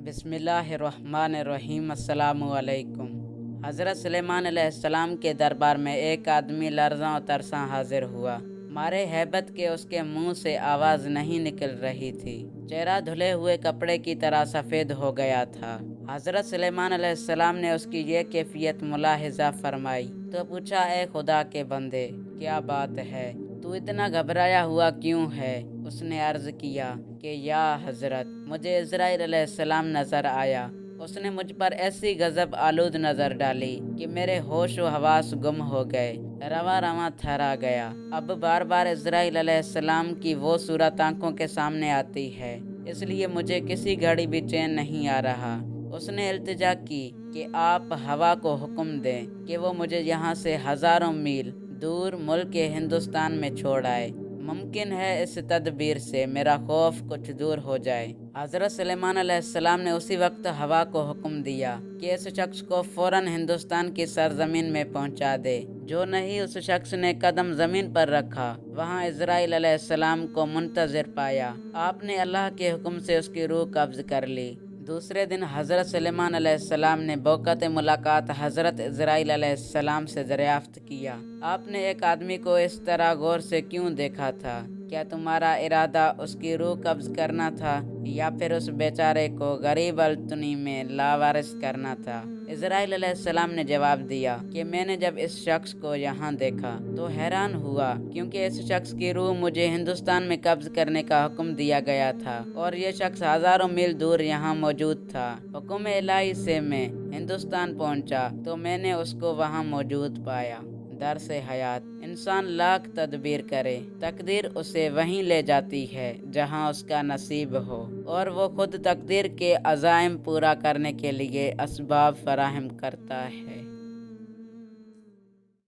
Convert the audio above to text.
बिस्मिल्लाहिर्रहमानिर्रहीम। अस्सलामुअलैकुम। हज़रत सुलेमान अलैहिस्सलाम के दरबार में एक आदमी लर्ज़ां और तरसां हाजिर हुआ। मारे हैबत के उसके मुंह से आवाज़ नहीं निकल रही थी। चेहरा धुले हुए कपड़े की तरह सफ़ेद हो गया था। हज़रत सुलेमान अलैहिस्सलाम ने उसकी ये कैफियत मुलाहिज़ा फरमाई तो पूछा, ए खुदा के बंदे, क्या बात है, तू इतना घबराया हुआ क्यों है? उसने अर्ज़ किया कि या हज़रत, मुझे इज़राइल अलैहिस्सलाम नज़र आया। उसने मुझ पर ऐसी गज़ब आलूद नज़र डाली कि मेरे होश व हवास गुम हो गए, रवा रवा ठहरा गया। अब बार बार इज़राइल अलैहिस्सलाम की वो सूरत आंखों के सामने आती है, इसलिए मुझे किसी घड़ी भी चैन नहीं आ रहा। उसने इल्तिजा की कि आप हवा को हुक्म दें कि वो मुझे यहाँ से हज़ारों मील दूर मुल्क हिंदुस्तान में छोड़ आए। मुमकिन है इस तदबीर से मेरा खौफ कुछ दूर हो जाए। हज़रत सुलेमान अलैहिस्सलाम ने उसी वक्त हवा को हुक्म दिया कि इस शख्स को फ़ौरन हिंदुस्तान की सरजमीन में पहुंचा दे। जो नहीं उस शख्स ने कदम ज़मीन पर रखा, वहां इज़राइल अलैहिस्सलाम को मुंतज़िर पाया। आपने अल्लाह के हुक्म से उसकी रूह कब्ज़ कर ली। दूसरे दिन हज़रत सुलेमान अलैहिस्सलाम ने बौक़त मुलाकात हज़रत इज़राइल अलैहिस्सलाम से दरियाफ़्त किया, आपने एक आदमी को इस तरह गौर से क्यों देखा था? क्या तुम्हारा इरादा उसकी रूह कब्ज़ करना था या फिर उस बेचारे को गरीब अल्तुनी में लावारिस करना था? इज़राइल अलैहिस्सलाम ने जवाब दिया कि मैंने जब इस शख्स को यहाँ देखा तो हैरान हुआ, क्योंकि इस शख्स की रूह मुझे हिंदुस्तान में कब्ज़ करने का हुक्म दिया गया था और ये शख्स हज़ारों मील दूर यहाँ मौजूद था। हुक्म इलाही से मैं हिंदुस्तान पहुँचा तो मैंने उसको वहाँ मौजूद पाया। दर्स हयात, इंसान लाख तदबीर करे, तकदीर उसे वहीं ले जाती है जहां उसका नसीब हो, और वो खुद तकदीर के अज़ाइम पूरा करने के लिए असबाब फराहम करता है।